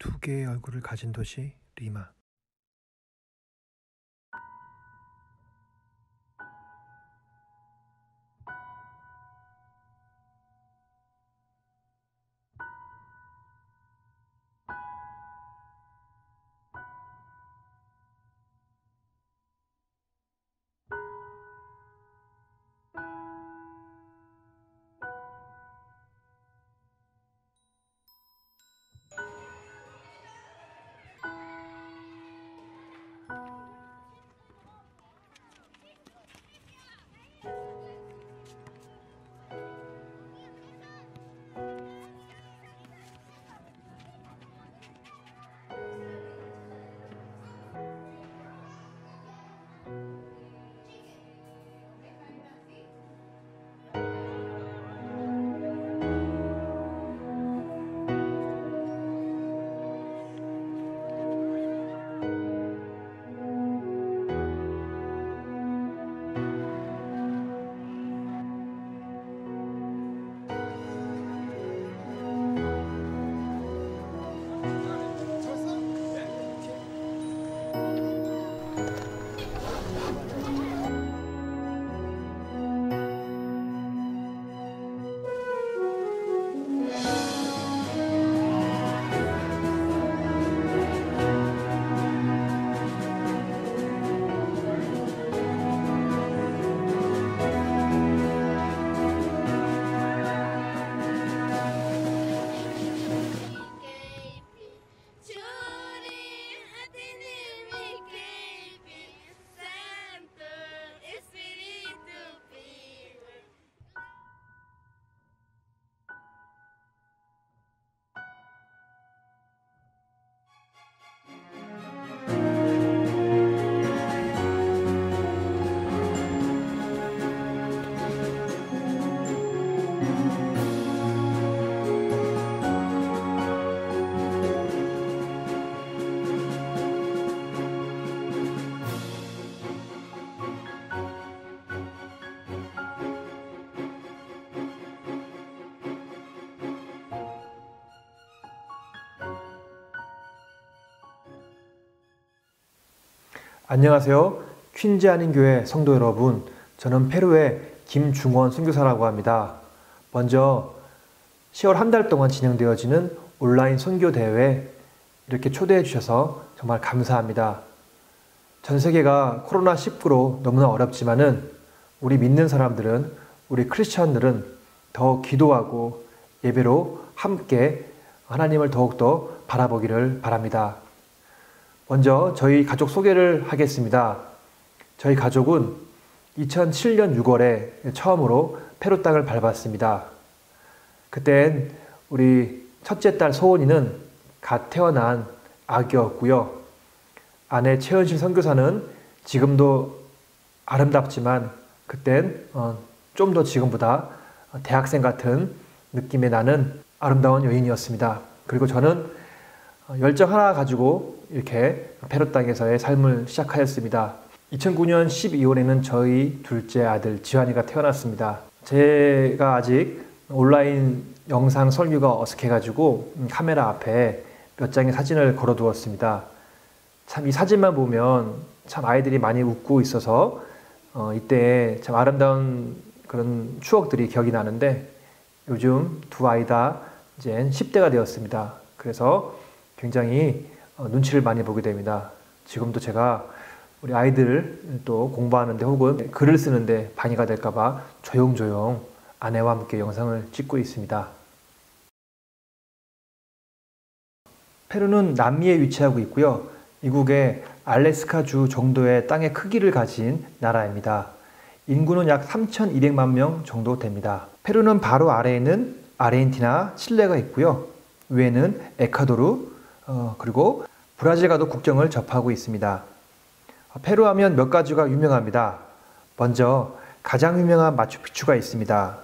두 개의 얼굴을 가진 도시 리마. 안녕하세요. 퀸즈 한인교회 성도 여러분, 저는 페루의 김중원 선교사라고 합니다. 먼저 10월 한 달 동안 진행되어지는 온라인 선교 대회에 이렇게 초대해 주셔서 정말 감사합니다. 전 세계가 코로나19로 너무나 어렵지만은 우리 믿는 사람들은, 우리 크리스천들은 더 기도하고 예배로 함께 하나님을 더욱더 바라보기를 바랍니다. 먼저 저희 가족 소개를 하겠습니다. 저희 가족은 2007년 6월에 처음으로 페루 땅을 밟았습니다. 그땐 우리 첫째 딸 소원이는 갓 태어난 아기였고요. 아내 최은실 선교사는 지금도 아름답지만 그땐 좀 더 지금보다 대학생 같은 느낌의 나는 아름다운 여인이었습니다. 그리고 저는 열정 하나 가지고 이렇게 페루 땅에서의 삶을 시작하였습니다. 2009년 12월에는 저희 둘째 아들 지환이가 태어났습니다. 제가 아직 온라인 영상 설교가 어색해가지고 카메라 앞에 몇 장의 사진을 걸어두었습니다. 참 이 사진만 보면 참 아이들이 많이 웃고 있어서 이때 참 아름다운 그런 추억들이 기억이 나는데, 요즘 두 아이 다 이제 10대가 되었습니다. 그래서 굉장히 눈치를 많이 보게 됩니다. 지금도 제가 우리 아이들 또 공부하는데 혹은 글을 쓰는데 방해가 될까봐 조용조용 아내와 함께 영상을 찍고 있습니다. 페루는 남미에 위치하고 있고요. 미국의 알래스카주 정도의 땅의 크기를 가진 나라입니다. 인구는 약 3,200만 명 정도 됩니다. 페루는 바로 아래에는 아르헨티나, 칠레가 있고요. 위에는 에콰도르, 그리고 브라질과도 국경을 접하고 있습니다. 페루 하면 몇 가지가 유명합니다. 먼저 가장 유명한 마추픽추가 있습니다.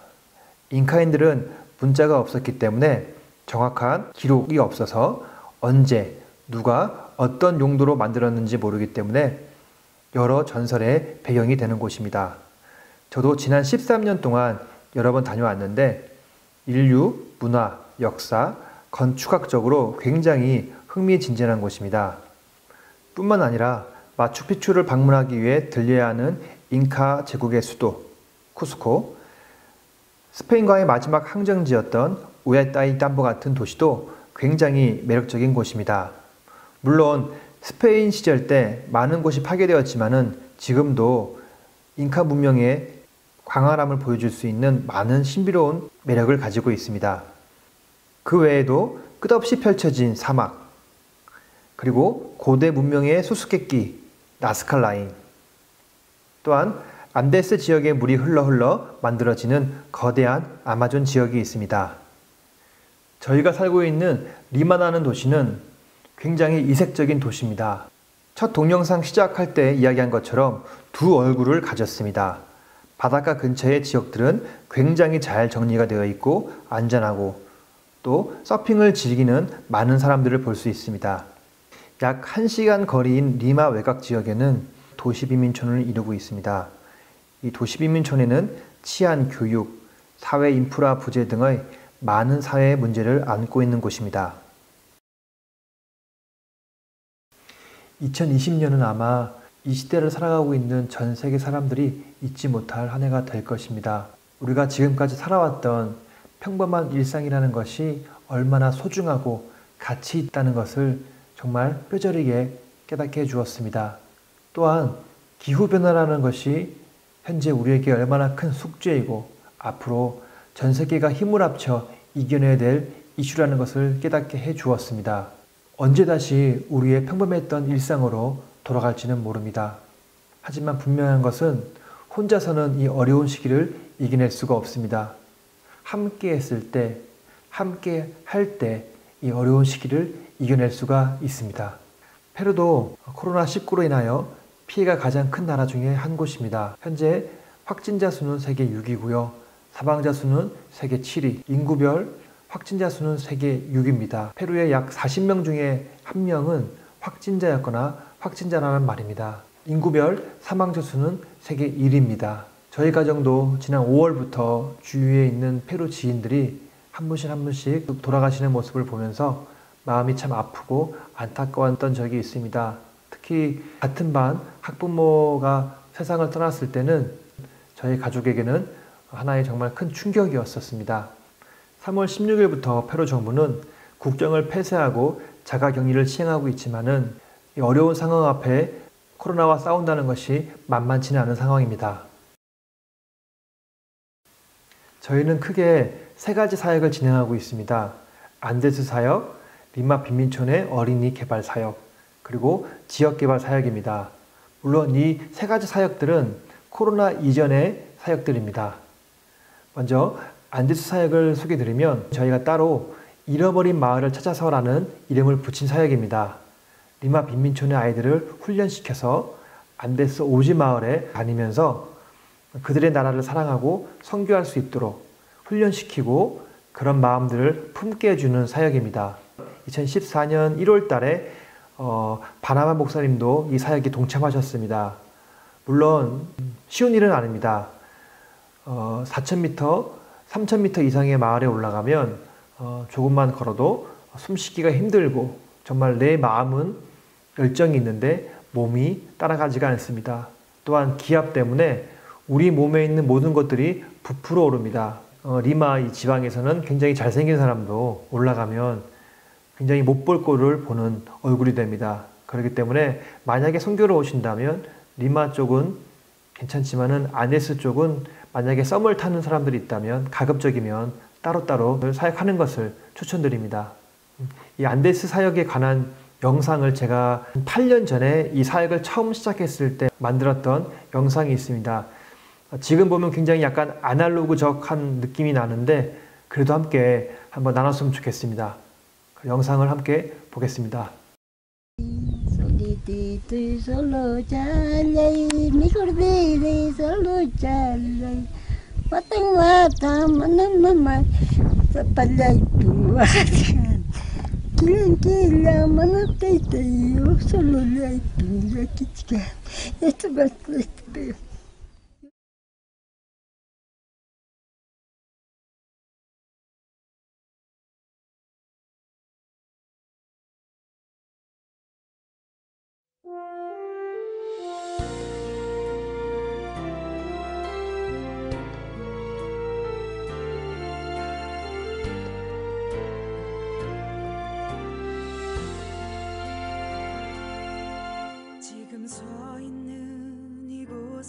잉카인들은 문자가 없었기 때문에 정확한 기록이 없어서 언제, 누가 어떤 용도로 만들었는지 모르기 때문에 여러 전설의 배경이 되는 곳입니다. 저도 지난 13년 동안 여러 번 다녀왔는데 인류, 문화, 역사, 건축학적으로 굉장히 흥미진진한 곳입니다. 뿐만 아니라 마추픽추를 방문하기 위해 들려야 하는 잉카 제국의 수도 쿠스코, 스페인과의 마지막 항쟁지였던 우에따이담보 같은 도시도 굉장히 매력적인 곳입니다. 물론 스페인 시절 때 많은 곳이 파괴되었지만은 지금도 잉카 문명의 광활함을 보여줄 수 있는 많은 신비로운 매력을 가지고 있습니다. 그 외에도 끝없이 펼쳐진 사막, 그리고 고대 문명의 수수께끼 나스카 라인, 또한 안데스 지역의 물이 흘러 만들어지는 거대한 아마존 지역이 있습니다. 저희가 살고 있는 리마라는 도시는 굉장히 이색적인 도시입니다. 첫 동영상 시작할 때 이야기한 것처럼 두 얼굴을 가졌습니다. 바닷가 근처의 지역들은 굉장히 잘 정리가 되어 있고 안전하고 또 서핑을 즐기는 많은 사람들을 볼 수 있습니다. 약 1시간 거리인 리마 외곽 지역에는 도시빈민촌을 이루고 있습니다. 이 도시빈민촌에는 치안, 교육, 사회 인프라 부재 등의 많은 사회의 문제를 안고 있는 곳입니다. 2020년은 아마 이 시대를 살아가고 있는 전 세계 사람들이 잊지 못할 한 해가 될 것입니다. 우리가 지금까지 살아왔던 평범한 일상이라는 것이 얼마나 소중하고 가치 있다는 것을 정말 뼈저리게 깨닫게 해주었습니다. 또한 기후변화라는 것이 현재 우리에게 얼마나 큰 숙제이고 앞으로 전 세계가 힘을 합쳐 이겨내야 될 이슈라는 것을 깨닫게 해주었습니다. 언제 다시 우리의 평범했던 일상으로 돌아갈지는 모릅니다. 하지만 분명한 것은 혼자서는 이 어려운 시기를 이겨낼 수가 없습니다. 함께 했을 때, 함께 할 때 이 어려운 시기를 이겨낼 수가 있습니다. 페루도 코로나19로 인하여 피해가 가장 큰 나라 중에 한 곳입니다. 현재 확진자 수는 세계 6위고요. 사망자 수는 세계 7위, 인구별 확진자 수는 세계 6위입니다. 페루의 약 40명 중에 1명은 확진자였거나 확진자라는 말입니다. 인구별 사망자 수는 세계 1위입니다. 저희 가정도 지난 5월부터 주위에 있는 페루 지인들이 한 분씩 돌아가시는 모습을 보면서 마음이 참 아프고 안타까웠던 적이 있습니다. 특히 같은 반 학부모가 세상을 떠났을 때는 저희 가족에게는 하나의 정말 큰 충격이었었습니다. 3월 16일부터 페루 정부는 국정을 폐쇄하고 자가격리를 시행하고 있지만은 이 어려운 상황 앞에 코로나와 싸운다는 것이 만만치는 않은 상황입니다. 저희는 크게 3가지 사역을 진행하고 있습니다. 안데스 사역, 리마 빈민촌의 어린이 개발 사역, 그리고 지역 개발 사역입니다. 물론 이 3가지 사역들은 코로나 이전의 사역들입니다. 먼저 안데스 사역을 소개드리면 저희가 따로 잃어버린 마을을 찾아서라는 이름을 붙인 사역입니다. 리마 빈민촌의 아이들을 훈련시켜서 안데스 오지 마을에 다니면서 그들의 나라를 사랑하고 선교할 수 있도록 훈련시키고 그런 마음들을 품게 해주는 사역입니다. 2014년 1월 달에 바나마 목사님도 이 사역에 동참하셨습니다. 물론 쉬운 일은 아닙니다. 4,000m, 3,000m 이상의 마을에 올라가면 조금만 걸어도 숨쉬기가 힘들고 정말 내 마음은 열정이 있는데 몸이 따라가지가 않습니다. 또한 기압 때문에 우리 몸에 있는 모든 것들이 부풀어 오릅니다. 리마 이 지방에서는 굉장히 잘생긴 사람도 올라가면 굉장히 못 볼 꼴을 보는 얼굴이 됩니다. 그렇기 때문에 만약에 선교로 오신다면 리마 쪽은 괜찮지만은 안데스 쪽은 만약에 썸을 타는 사람들이 있다면 가급적이면 따로따로 사역하는 것을 추천드립니다. 이 안데스 사역에 관한 영상을 제가 8년 전에 이 사역을 처음 시작했을 때 만들었던 영상이 있습니다. 지금 보면 굉장히 약간 아날로그적한 느낌이 나는데 그래도 함께 한번 나눴으면 좋겠습니다. 그 영상을 함께 보겠습니다.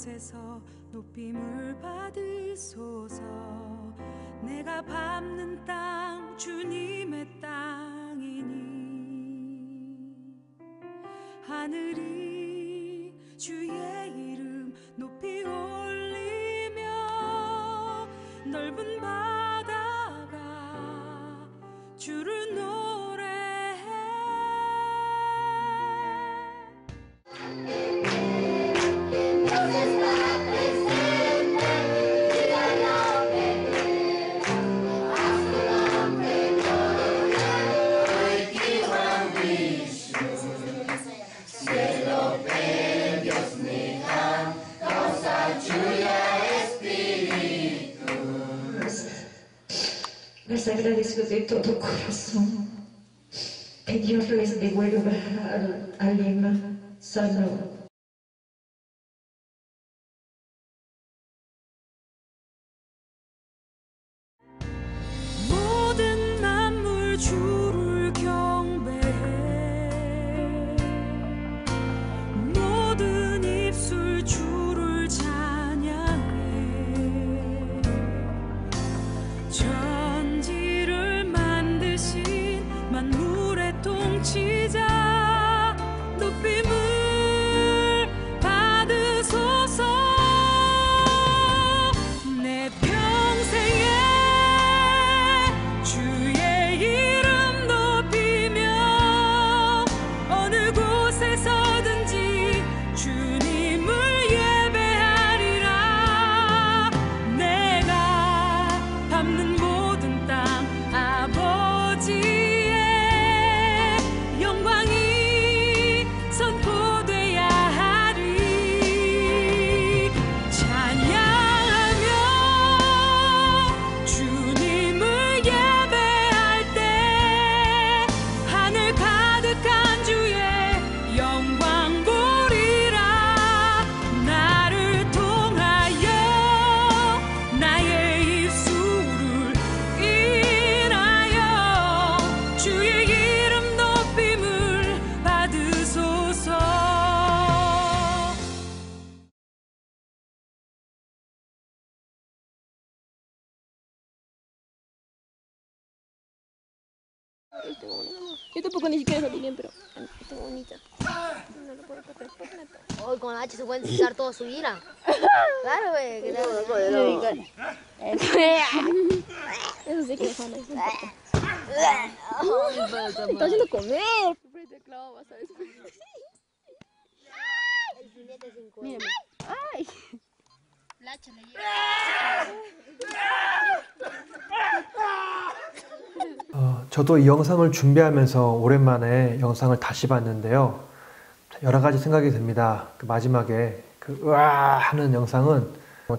곳에서 높임을 받으소서. 내가 밟는 땅 주님의 땅이니 하늘이 주의 이름 높이 올리며 넓은 바다가 주를 노래해. Les agradezco de todo corazón que Dios les devuelva al alma sano. 모든 만물 주를 경배해. 모든 입술 주를 찬양해. 천지를 만드신 만물의 통치자 높임을 받으소서. 내 평생에 주의 이름 높이며 어느 곳에서든지 주님을 예배하리라. 내가 밟는 모든 땅 아버지의 영광이 선포돼야 하리. 찬양하며 주님을 예배할 때 하늘 가득한 주의 영광 보리라. 나를 통하여 나의 입술을 인하여 주의 이름 높임을 받으소서. Yo tampoco ni siquiera salí bien, pero está bonita. No lo puedo tocar por nada. Hoy con H se pueden citar toda su vida. Claro, güey. ¿Qué tal? Eso sí que es fan. Está haciendo comer. Frente al clavo, vas a ver. Mírame. Ay. 저도 이 영상을 준비하면서 오랜만에 영상을 다시 봤는데요. 여러 가지 생각이 듭니다. 그 마지막에 그 으아 하는 영상은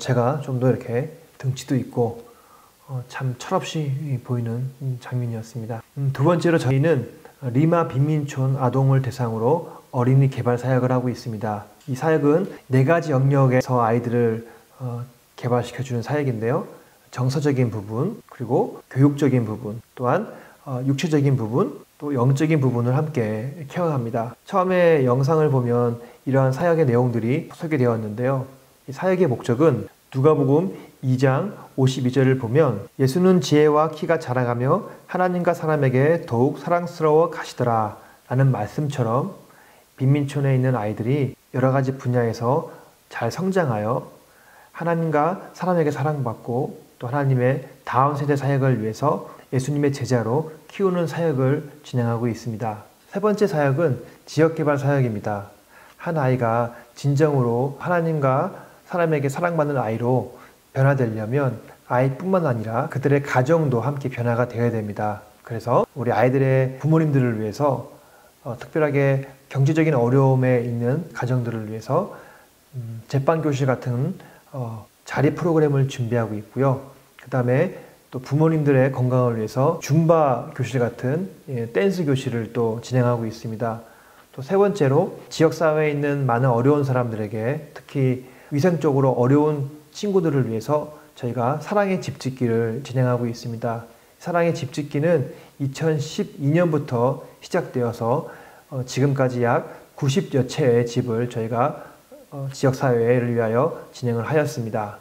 제가 좀 더 이렇게 등치도 있고 참 철없이 보이는 장면이었습니다. 두 번째로 저희는 리마 빈민촌 아동을 대상으로 어린이 개발 사역을 하고 있습니다. 이 사역은 4가지 영역에서 아이들을 개발시켜주는 사역인데요. 정서적인 부분, 그리고 교육적인 부분, 또한 육체적인 부분, 또 영적인 부분을 함께 케어합니다. 처음에 영상을 보면 이러한 사역의 내용들이 소개되었는데요. 이 사역의 목적은 누가복음 2장 52절을 보면 예수는 지혜와 키가 자라가며 하나님과 사람에게 더욱 사랑스러워 가시더라 라는 말씀처럼 빈민촌에 있는 아이들이 여러 가지 분야에서 잘 성장하여 하나님과 사람에게 사랑받고 또 하나님의 다음 세대 사역을 위해서 예수님의 제자로 키우는 사역을 진행하고 있습니다. 세 번째 사역은 지역개발 사역입니다. 한 아이가 진정으로 하나님과 사람에게 사랑받는 아이로 변화되려면 아이뿐만 아니라 그들의 가정도 함께 변화가 되어야 됩니다. 그래서 우리 아이들의 부모님들을 위해서 특별하게 경제적인 어려움에 있는 가정들을 위해서 제빵교실 같은 자립 프로그램을 준비하고 있고요. 그 다음에 또 부모님들의 건강을 위해서 줌바 교실 같은 댄스 교실을 또 진행하고 있습니다. 또 세 번째로 지역사회에 있는 많은 어려운 사람들에게 특히 위생적으로 어려운 친구들을 위해서 저희가 사랑의 집짓기를 진행하고 있습니다. 사랑의 집짓기는 2012년부터 시작되어서 지금까지 약 90여 채의 집을 저희가 지역사회를 위하여 진행을 하였습니다.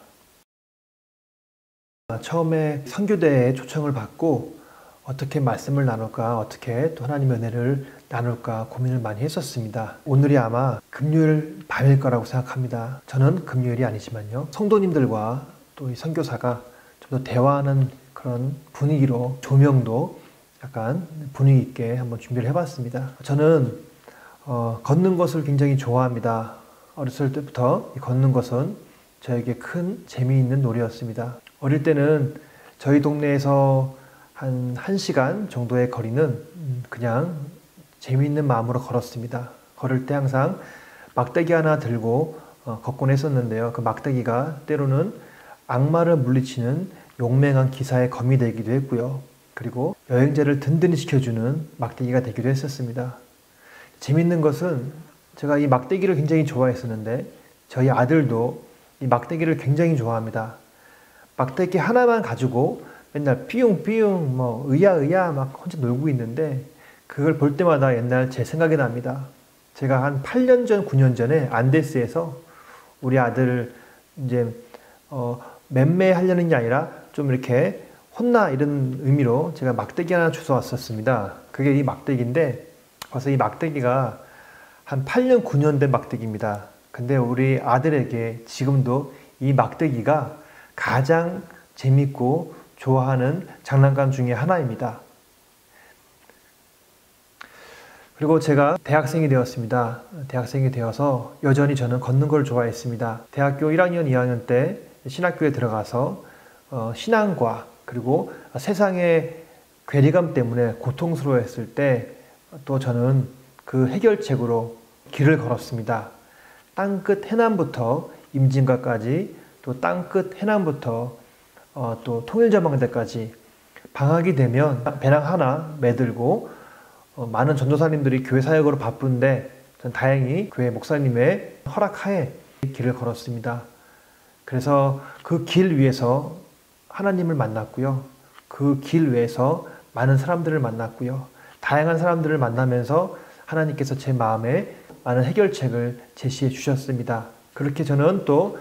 처음에 선교대에 초청을 받고 어떻게 말씀을 나눌까, 어떻게 또 하나님의 은혜를 나눌까 고민을 많이 했었습니다. 오늘이 아마 금요일 밤일 거라고 생각합니다. 저는 금요일이 아니지만요. 성도님들과 또 이 선교사가 좀 더 대화하는 그런 분위기로 조명도 약간 분위기 있게 한번 준비를 해봤습니다. 저는 걷는 것을 굉장히 좋아합니다. 어렸을 때부터 걷는 것은 저에게 큰 재미있는 놀이였습니다. 어릴 때는 저희 동네에서 한 1시간 정도의 거리는 그냥 재미있는 마음으로 걸었습니다. 걸을 때 항상 막대기 하나 들고 걷곤 했었는데요. 그 막대기가 때로는 악마를 물리치는 용맹한 기사의 검이 되기도 했고요. 그리고 여행자를 든든히 지켜주는 막대기가 되기도 했었습니다. 재미있는 것은 제가 이 막대기를 굉장히 좋아했었는데 저희 아들도 이 막대기를 굉장히 좋아합니다. 막대기 하나만 가지고 맨날 삐용삐용 의야 막 혼자 놀고 있는데 그걸 볼 때마다 옛날 제 생각이 납니다. 제가 한 8년 전, 9년 전에 안데스에서 우리 아들을 이제 맴매하려는 게 아니라 좀 이렇게 혼나 이런 의미로 제가 막대기 하나 주워 왔었습니다. 그게 이 막대기인데 벌써 이 막대기가 한 8년, 9년 된 막대기입니다. 근데 우리 아들에게 지금도 이 막대기가 가장 재밌고 좋아하는 장난감 중에 하나입니다. 그리고 제가 대학생이 되었습니다. 대학생이 되어서 여전히 저는 걷는 걸 좋아했습니다. 대학교 1학년, 2학년 때 신학교에 들어가서 신앙과 그리고 세상의 괴리감 때문에 고통스러워했을 때 또 저는 그 해결책으로 길을 걸었습니다. 땅끝 해남부터 임진각까지 또 땅끝 해남부터 또 통일전망대까지 방학이 되면 배낭 하나 매들고 많은 전도사님들이 교회 사역으로 바쁜데 전 다행히 교회 목사님의 허락하에 길을 걸었습니다. 그래서 그 길 위에서 하나님을 만났고요. 그 길 위에서 많은 사람들을 만났고요. 다양한 사람들을 만나면서 하나님께서 제 마음에 많은 해결책을 제시해 주셨습니다. 그렇게 저는 또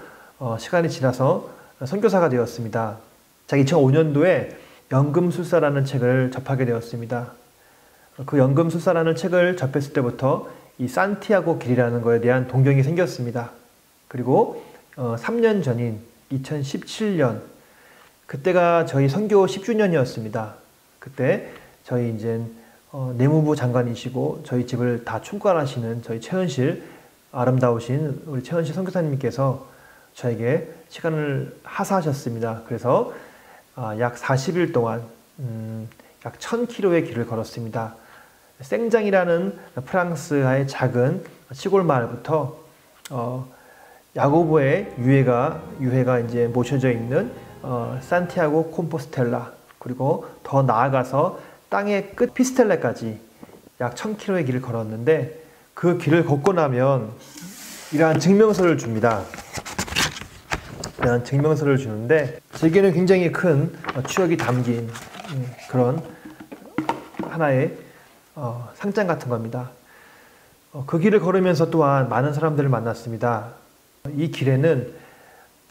시간이 지나서 선교사가 되었습니다. 자, 2005년도에 연금술사라는 책을 접하게 되었습니다. 그 연금술사라는 책을 접했을 때부터 이 산티아고 길이라는 것에 대한 동경이 생겼습니다. 그리고 3년 전인 2017년 그때가 저희 선교 10주년이었습니다. 그때 저희 이제 내무부 장관이시고 저희 집을 다 총괄하시는 저희 최은실 아름다우신 우리 최은실 선교사님께서 저에게 시간을 하사하셨습니다. 그래서 약 40일 동안 약 1000km의 길을 걸었습니다. 생장이라는 프랑스의 작은 시골 마을부터 야고보의 유해가 이제 모셔져 있는 산티아고 콤포스텔라 그리고 더 나아가서 땅의 끝 피스텔레까지 약 1000km의 길을 걸었는데 그 길을 걷고 나면 이러한 증명서를 줍니다. 이러한 증명서를 주는데 제게는 굉장히 큰 추억이 담긴 그런 하나의 상장 같은 겁니다. 그 길을 걸으면서 또한 많은 사람들을 만났습니다. 이 길에는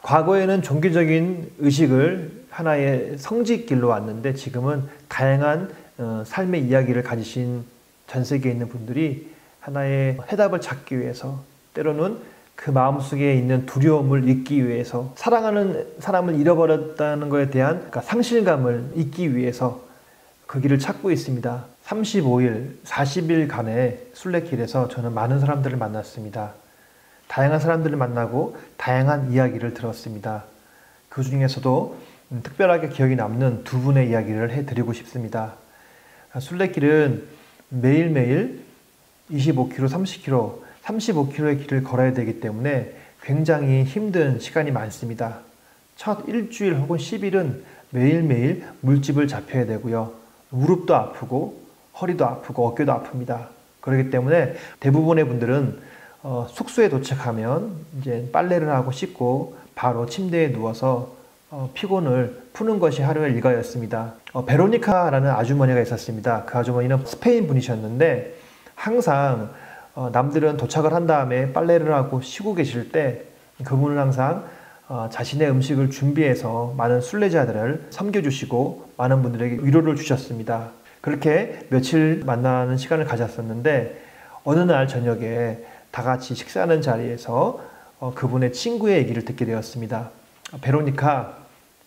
과거에는 종교적인 의식을 하나의 성직길로 왔는데 지금은 다양한 삶의 이야기를 가지신 전 세계에 있는 분들이 하나의 해답을 찾기 위해서 때로는 그 마음속에 있는 두려움을 잊기 위해서 사랑하는 사람을 잃어버렸다는 것에 대한 그러니까 상실감을 잊기 위해서 그 길을 찾고 있습니다. 35일, 40일간의 순례길에서 저는 많은 사람들을 만났습니다. 다양한 사람들을 만나고 다양한 이야기를 들었습니다. 그 중에서도 특별하게 기억이 남는 두 분의 이야기를 해드리고 싶습니다. 순례길은 매일매일 25km, 30km, 35km의 길을 걸어야 되기 때문에 굉장히 힘든 시간이 많습니다. 첫 일주일 혹은 10일은 매일매일 물집을 잡혀야 되고요. 무릎도 아프고 허리도 아프고 어깨도 아픕니다. 그렇기 때문에 대부분의 분들은 숙소에 도착하면 이제 빨래를 하고 씻고 바로 침대에 누워서 피곤을 푸는 것이 하루의 일과였습니다. 베로니카라는 아주머니가 있었습니다. 그 아주머니는 스페인 분이셨는데 항상 남들은 도착을 한 다음에 빨래를 하고 쉬고 계실 때 그분은 항상 자신의 음식을 준비해서 많은 순례자들을 섬겨주시고 많은 분들에게 위로를 주셨습니다. 그렇게 며칠 만나는 시간을 가졌었는데 어느 날 저녁에 다 같이 식사하는 자리에서 그분의 친구의 얘기를 듣게 되었습니다. 베로니카,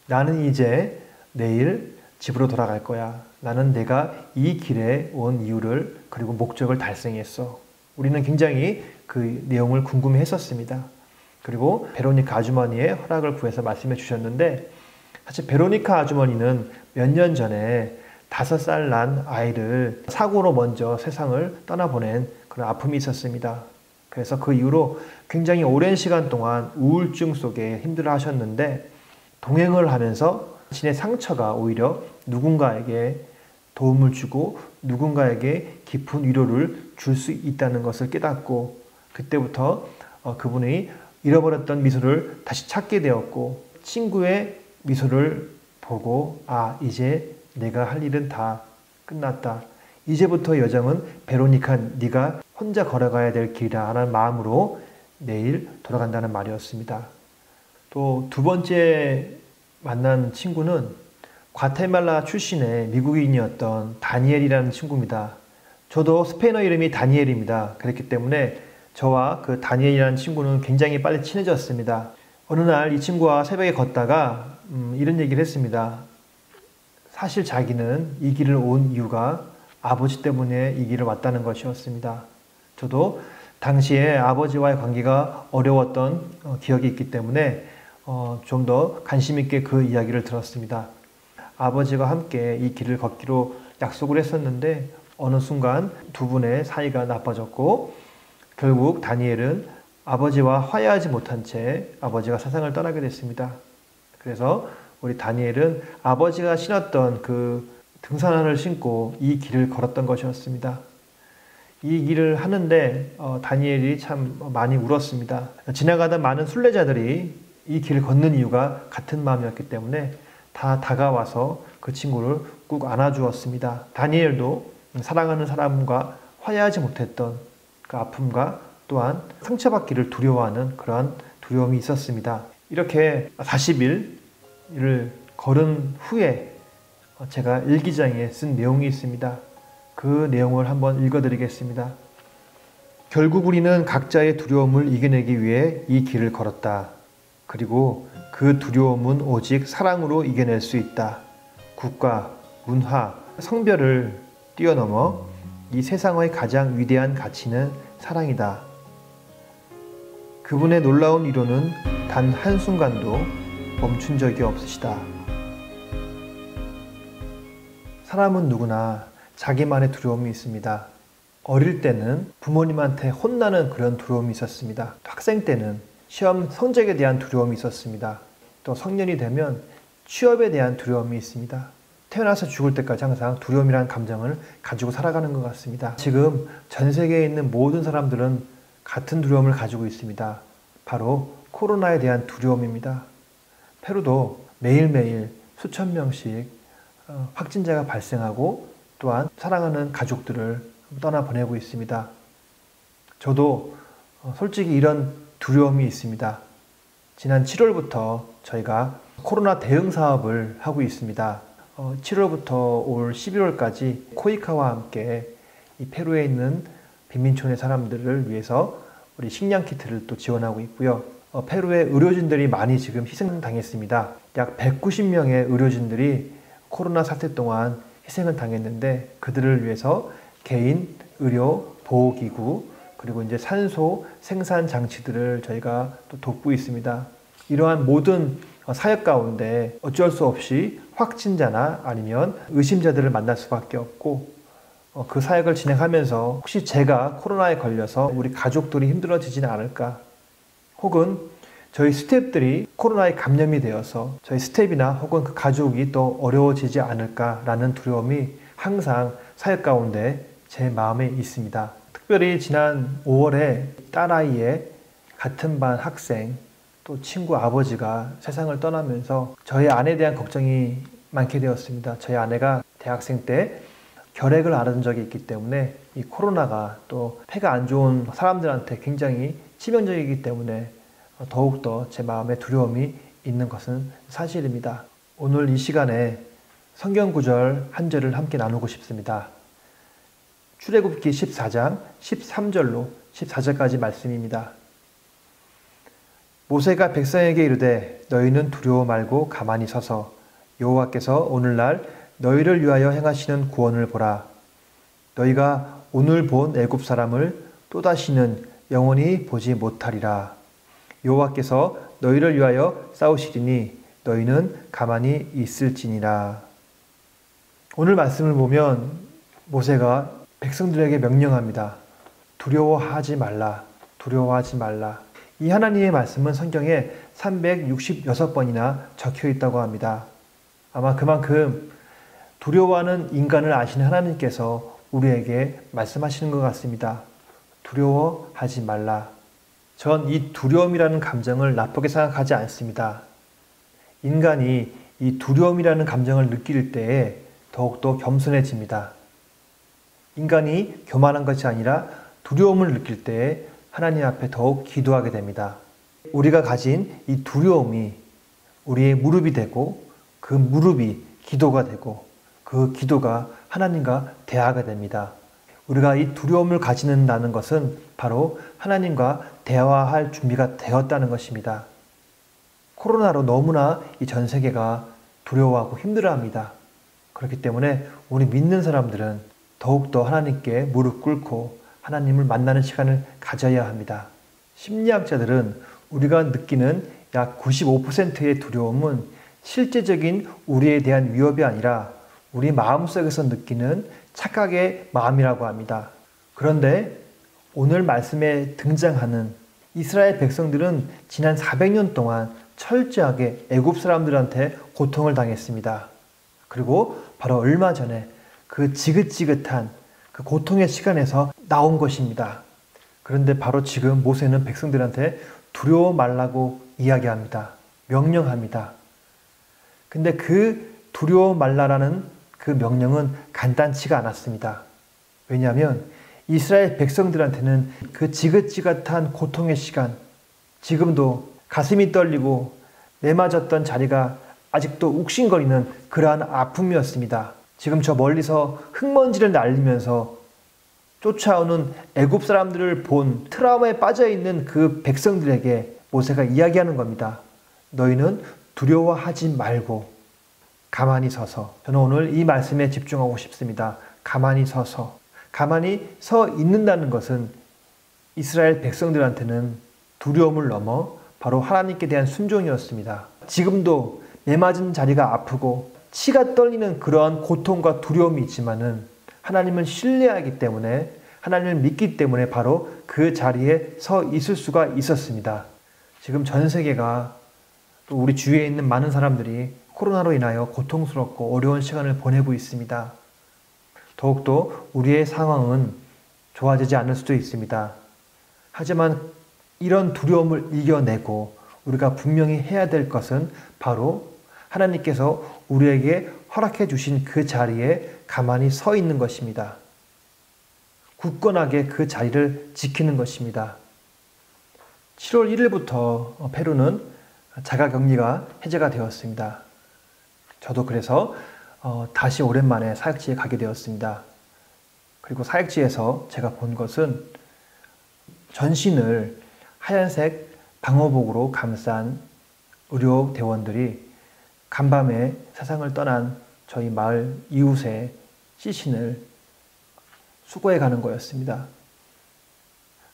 나는 이제 내일 집으로 돌아갈 거야. 나는 내가 이 길에 온 이유를 그리고 목적을 달성했어. 우리는 굉장히 그 내용을 궁금해 했었습니다. 그리고 베로니카 아주머니의 허락을 구해서 말씀해 주셨는데 사실 베로니카 아주머니는 몇 년 전에 5살 난 아이를 사고로 먼저 세상을 떠나보낸 그런 아픔이 있었습니다. 그래서 그 이후로 굉장히 오랜 시간 동안 우울증 속에 힘들어 하셨는데 동행을 하면서 자신의 상처가 오히려 누군가에게 도움을 주고 누군가에게 깊은 위로를 줄 수 있다는 것을 깨닫고 그때부터 그분이 잃어버렸던 미소를 다시 찾게 되었고 친구의 미소를 보고 이제 내가 할 일은 다 끝났다. 이제부터 여정은 베로니카 네가 혼자 걸어가야 될 길이라 하는 마음으로 내일 돌아간다는 말이었습니다. 또 두 번째 만난 친구는 과테말라 출신의 미국인이었던 다니엘이라는 친구입니다. 저도 스페인어 이름이 다니엘입니다. 그렇기 때문에 저와 그 다니엘이라는 친구는 굉장히 빨리 친해졌습니다. 어느 날 이 친구와 새벽에 걷다가 이런 얘기를 했습니다. 사실 자기는 이 길을 온 이유가 아버지 때문에 이 길을 왔다는 것이었습니다. 저도 당시에 아버지와의 관계가 어려웠던 기억이 있기 때문에 좀 더 관심 있게 그 이야기를 들었습니다. 아버지와 함께 이 길을 걷기로 약속을 했었는데 어느 순간 두 분의 사이가 나빠졌고 결국 다니엘은 아버지와 화해하지 못한 채 아버지가 세상을 떠나게 됐습니다. 그래서 우리 다니엘은 아버지가 신었던 그 등산화를 신고 이 길을 걸었던 것이었습니다. 이 길을 하는데 다니엘이 참 많이 울었습니다. 지나가던 많은 순례자들이 이 길을 걷는 이유가 같은 마음이었기 때문에 다 다가와서 그 친구를 꾹 안아주었습니다. 다니엘도 사랑하는 사람과 화해하지 못했던 그 아픔과 또한 상처받기를 두려워하는 그러한 두려움이 있었습니다. 이렇게 40일을 걸은 후에 제가 일기장에 쓴 내용이 있습니다. 그 내용을 한번 읽어드리겠습니다. 결국 우리는 각자의 두려움을 이겨내기 위해 이 길을 걸었다. 그리고 그 두려움은 오직 사랑으로 이겨낼 수 있다. 국가, 문화, 성별을 뛰어넘어 이 세상의 가장 위대한 가치는 사랑이다. 그분의 놀라운 위로는 단 한순간도 멈춘 적이 없으시다. 사람은 누구나 자기만의 두려움이 있습니다. 어릴 때는 부모님한테 혼나는 그런 두려움이 있었습니다. 학생 때는 시험 성적에 대한 두려움이 있었습니다. 또 성년이 되면 취업에 대한 두려움이 있습니다. 태어나서 죽을 때까지 항상 두려움이라는 감정을 가지고 살아가는 것 같습니다. 지금 전 세계에 있는 모든 사람들은 같은 두려움을 가지고 있습니다. 바로 코로나에 대한 두려움입니다. 페루도 매일매일 수천 명씩 확진자가 발생하고 또한 사랑하는 가족들을 떠나보내고 있습니다. 저도 솔직히 이런 두려움이 있습니다. 지난 7월부터 저희가 코로나 대응 사업을 하고 있습니다. 7월부터 올 11월까지 코이카와 함께 이 페루에 있는 빈민촌의 사람들을 위해서 우리 식량 키트를 또 지원하고 있고요. 페루의 의료진들이 많이 지금 희생당했습니다. 약 190명의 의료진들이 코로나 사태 동안 희생을 당했는데 그들을 위해서 개인 의료 보호기구 그리고 이제 산소 생산 장치들을 저희가 또 돕고 있습니다. 이러한 모든 사역 가운데 어쩔 수 없이 확진자나 아니면 의심자들을 만날 수밖에 없고 그 사역을 진행하면서 혹시 제가 코로나에 걸려서 우리 가족들이 힘들어지지는 않을까 혹은 저희 스태프들이 코로나에 감염이 되어서 저희 스태프나 혹은 그 가족이 또 어려워지지 않을까라는 두려움이 항상 사역 가운데 제 마음에 있습니다. 특별히 지난 5월에 딸아이의 같은 반 학생 또 친구 아버지가 세상을 떠나면서 저희 아내에 대한 걱정이 많게 되었습니다. 저희 아내가 대학생 때 결핵을 앓은 적이 있기 때문에 이 코로나가 또 폐가 안 좋은 사람들한테 굉장히 치명적이기 때문에 더욱더 제 마음에 두려움이 있는 것은 사실입니다. 오늘 이 시간에 성경 구절 한 절을 함께 나누고 싶습니다. 출애굽기 14장 13절로 14절까지 말씀입니다. 모세가 백성에게 이르되 너희는 두려워 말고 가만히 서서 여호와께서 오늘날 너희를 위하여 행하시는 구원을 보라. 너희가 오늘 본 애굽 사람을 또다시는 영원히 보지 못하리라. 여호와께서 너희를 위하여 싸우시리니 너희는 가만히 있을지니라. 오늘 말씀을 보면 모세가 백성들에게 명령합니다. 두려워하지 말라. 두려워하지 말라. 이 하나님의 말씀은 성경에 366번이나 적혀 있다고 합니다. 아마 그만큼 두려워하는 인간을 아시는 하나님께서 우리에게 말씀하시는 것 같습니다. 두려워하지 말라. 전 이 두려움이라는 감정을 나쁘게 생각하지 않습니다. 인간이 이 두려움이라는 감정을 느낄 때에 더욱더 겸손해집니다. 인간이 교만한 것이 아니라 두려움을 느낄 때에 하나님 앞에 더욱 기도하게 됩니다. 우리가 가진 이 두려움이 우리의 무릎이 되고 그 무릎이 기도가 되고 그 기도가 하나님과 대화가 됩니다. 우리가 이 두려움을 가지는다는 것은 바로 하나님과 대화할 준비가 되었다는 것입니다. 코로나로 너무나 이 전 세계가 두려워하고 힘들어합니다. 그렇기 때문에 우리 믿는 사람들은 더욱더 하나님께 무릎 꿇고 하나님을 만나는 시간을 가져야 합니다. 심리학자들은 우리가 느끼는 약 95%의 두려움은 실제적인 우리에 대한 위협이 아니라 우리 마음속에서 느끼는 착각의 마음이라고 합니다. 그런데 오늘 말씀에 등장하는 이스라엘 백성들은 지난 400년 동안 철저하게 애굽 사람들한테 고통을 당했습니다. 그리고 바로 얼마 전에 그 지긋지긋한 그 고통의 시간에서 나온 것입니다. 그런데 바로 지금 모세는 백성들한테 두려워 말라고 이야기합니다. 명령합니다. 근데 그 두려워 말라라는 그 명령은 간단치가 않았습니다. 왜냐하면 이스라엘 백성들한테는 그 지긋지긋한 고통의 시간, 지금도 가슴이 떨리고 매맞았던 자리가 아직도 욱신거리는 그러한 아픔이었습니다. 지금 저 멀리서 흙먼지를 날리면서 쫓아오는 애굽 사람들을 본 트라우마에 빠져있는 그 백성들에게 모세가 이야기하는 겁니다. 너희는 두려워하지 말고 가만히 서서. 저는 오늘 이 말씀에 집중하고 싶습니다. 가만히 서서. 가만히 서 있는다는 것은 이스라엘 백성들한테는 두려움을 넘어 바로 하나님께 대한 순종이었습니다. 지금도 매맞은 자리가 아프고 치가 떨리는 그러한 고통과 두려움이 있지만은 하나님을 신뢰하기 때문에 하나님을 믿기 때문에 바로 그 자리에 서 있을 수가 있었습니다. 지금 전 세계가 또 우리 주위에 있는 많은 사람들이 코로나로 인하여 고통스럽고 어려운 시간을 보내고 있습니다. 더욱더 우리의 상황은 좋아지지 않을 수도 있습니다. 하지만 이런 두려움을 이겨내고 우리가 분명히 해야 될 것은 바로 하나님께서 우리에게 허락해 주신 그 자리에 가만히 서 있는 것입니다. 굳건하게 그 자리를 지키는 것입니다. 7월 1일부터 페루는 자가격리가 해제가 되었습니다. 저도 그래서 다시 오랜만에 사역지에 가게 되었습니다. 그리고 사역지에서 제가 본 것은 전신을 하얀색 방호복으로 감싼 의료대원들이 간밤에 세상을 떠난 저희 마을 이웃의 시신을 수거해 가는 거였습니다.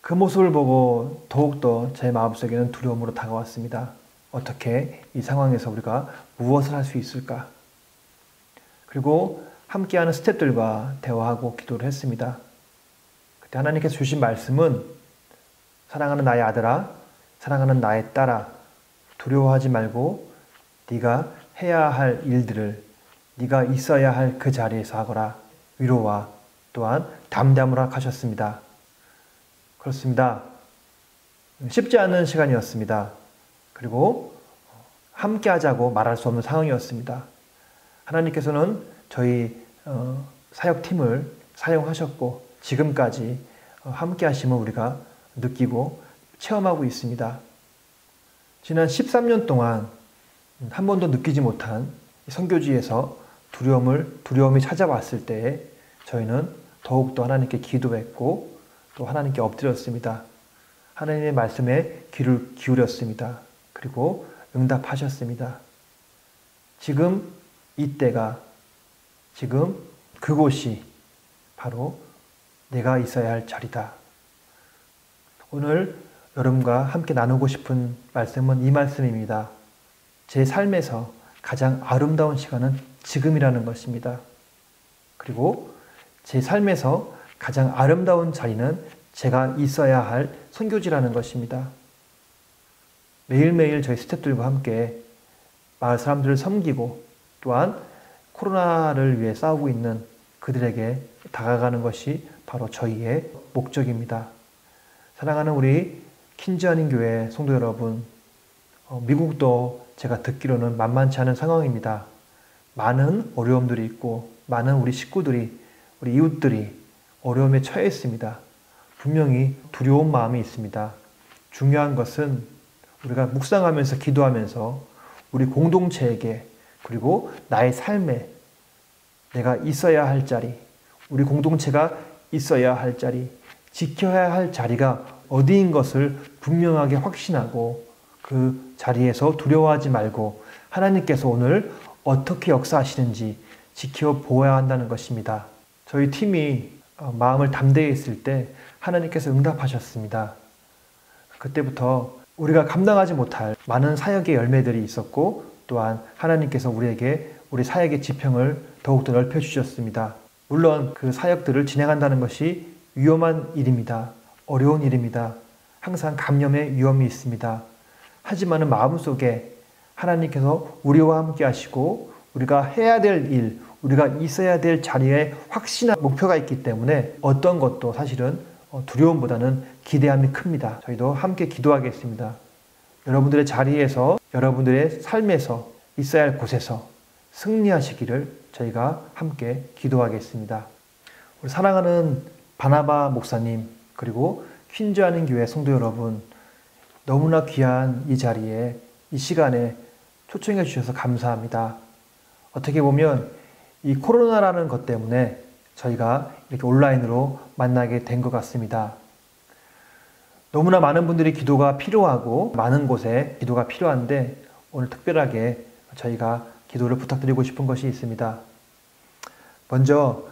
그 모습을 보고 더욱더 제 마음속에는 두려움으로 다가왔습니다. 어떻게 이 상황에서 우리가 무엇을 할 수 있을까? 그리고 함께하는 스태프들과 대화하고 기도를 했습니다. 그때 하나님께서 주신 말씀은 사랑하는 나의 아들아, 사랑하는 나의 딸아, 두려워하지 말고 네가 해야 할 일들을 네가 있어야 할 그 자리에서 하거라. 위로와 또한 담대함을 하셨습니다. 그렇습니다. 쉽지 않은 시간이었습니다. 그리고 함께 하자고 말할 수 없는 상황이었습니다. 하나님께서는 저희 사역팀을 사용하셨고 지금까지 함께 하심을 우리가 느끼고 체험하고 있습니다. 지난 13년 동안 한 번도 느끼지 못한 선교지에서 두려움이 찾아왔을 때에 저희는 더욱더 하나님께 기도했고 또 하나님께 엎드렸습니다. 하나님의 말씀에 귀를 기울였습니다. 그리고 응답하셨습니다. 지금 이때가, 지금 그곳이 바로 내가 있어야 할 자리다. 오늘 여러분과 함께 나누고 싶은 말씀은 이 말씀입니다. 제 삶에서 가장 아름다운 시간은 지금이라는 것입니다. 그리고 제 삶에서 가장 아름다운 자리는 제가 있어야 할 선교지라는 것입니다. 매일매일 저희 스태프들과 함께 마을 사람들을 섬기고 또한 코로나를 위해 싸우고 있는 그들에게 다가가는 것이 바로 저희의 목적입니다. 사랑하는 우리 킨즈아닌 교회 성도 여러분, 미국도 제가 듣기로는 만만치 않은 상황입니다. 많은 어려움들이 있고 많은 우리 식구들이, 우리 이웃들이 어려움에 처해 있습니다. 분명히 두려운 마음이 있습니다. 중요한 것은 우리가 묵상하면서 기도하면서 우리 공동체에게 그리고 나의 삶에 내가 있어야 할 자리, 우리 공동체가 있어야 할 자리, 지켜야 할 자리가 어디인 것을 분명하게 확신하고 그 자리에서 두려워하지 말고 하나님께서 오늘 어떻게 역사하시는지 지켜보아야 한다는 것입니다. 저희 팀이 마음을 담대히 했을 때 하나님께서 응답하셨습니다. 그때부터 우리가 감당하지 못할 많은 사역의 열매들이 있었고 또한 하나님께서 우리에게 우리 사역의 지평을 더욱더 넓혀주셨습니다. 물론 그 사역들을 진행한다는 것이 위험한 일입니다. 어려운 일입니다. 항상 감염의 위험이 있습니다. 하지만 마음속에 하나님께서 우리와 함께 하시고 우리가 해야 될 일, 우리가 있어야 될 자리에 확신한 목표가 있기 때문에 어떤 것도 사실은 두려움보다는 기대함이 큽니다. 저희도 함께 기도하겠습니다. 여러분들의 자리에서, 여러분들의 삶에서, 있어야 할 곳에서 승리하시기를 저희가 함께 기도하겠습니다. 우리 사랑하는 바나바 목사님, 그리고 퀸즈아닌 교회 성도 여러분, 너무나 귀한 이 자리에, 이 시간에 초청해 주셔서 감사합니다. 어떻게 보면 이 코로나라는 것 때문에 저희가 이렇게 온라인으로 만나게 된 것 같습니다. 너무나 많은 분들이 기도가 필요하고 많은 곳에 기도가 필요한데 오늘 특별하게 저희가 기도를 부탁드리고 싶은 것이 있습니다. 먼저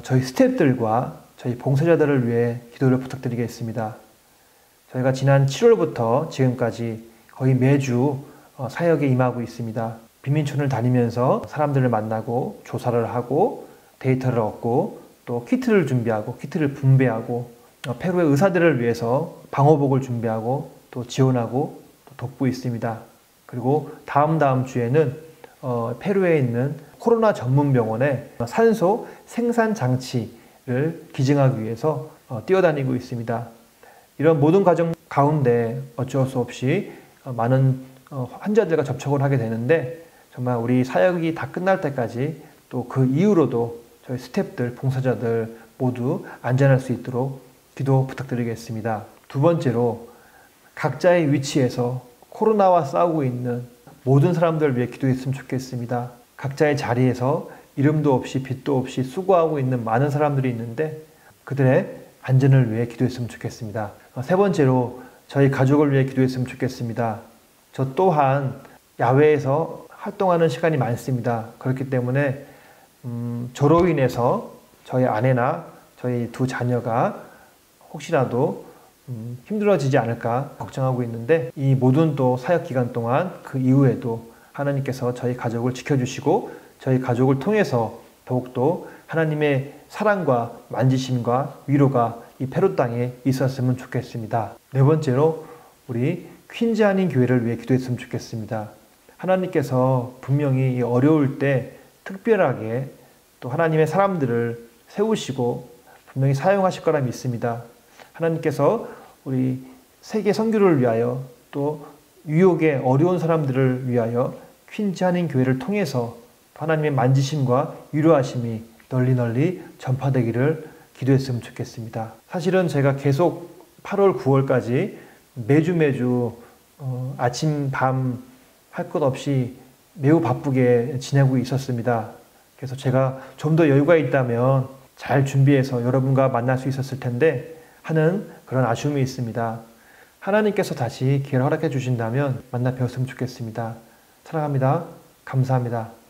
저희 스태프들과 저희 봉사자들을 위해 기도를 부탁드리겠습니다. 저희가 지난 7월부터 지금까지 거의 매주 사역에 임하고 있습니다. 빈민촌을 다니면서 사람들을 만나고 조사를 하고 데이터를 얻고 또 키트를 준비하고 키트를 분배하고 페루의 의사들을 위해서 방호복을 준비하고 또 지원하고 또 돕고 있습니다. 그리고 다음 주에는 페루에 있는 코로나 전문 병원에 산소 생산 장치를 기증하기 위해서 뛰어다니고 있습니다. 이런 모든 과정 가운데 어쩔 수 없이 많은 환자들과 접촉을 하게 되는데 정말 우리 사역이 다 끝날 때까지 또 그 이후로도 저희 스태프들, 봉사자들 모두 안전할 수 있도록 기도 부탁드리겠습니다. 두 번째로 각자의 위치에서 코로나와 싸우고 있는 모든 사람들을 위해 기도했으면 좋겠습니다. 각자의 자리에서 이름도 없이 빛도 없이 수고하고 있는 많은 사람들이 있는데 그들의 안전을 위해 기도했으면 좋겠습니다. 세 번째로 저희 가족을 위해 기도했으면 좋겠습니다. 저 또한 야외에서 활동하는 시간이 많습니다. 그렇기 때문에 저로 인해서 저희 아내나 저희 두 자녀가 혹시라도 힘들어지지 않을까 걱정하고 있는데 이 모든 또 사역 기간 동안 그 이후에도 하나님께서 저희 가족을 지켜주시고 저희 가족을 통해서 더욱더 하나님의 사랑과 만지심과 위로가 이 페루 땅에 있었으면 좋겠습니다. 네 번째로 우리 퀸즈아닌 교회를 위해 기도했으면 좋겠습니다. 하나님께서 분명히 어려울 때 특별하게 또 하나님의 사람들을 세우시고 분명히 사용하실 거라 믿습니다. 하나님께서 우리 세계 선교를 위하여 또 유혹의 어려운 사람들을 위하여 퀸즈아닌 교회를 통해서 하나님의 만지심과 위로하심이 널리 전파되기를 기도했으면 좋겠습니다. 사실은 제가 계속 8월, 9월까지 매주 아침, 밤 할 것 없이 매우 바쁘게 지내고 있었습니다. 그래서 제가 좀 더 여유가 있다면 잘 준비해서 여러분과 만날 수 있었을 텐데 하는 그런 아쉬움이 있습니다. 하나님께서 다시 기회를 허락해 주신다면 만나 뵈었으면 좋겠습니다. 사랑합니다. 감사합니다.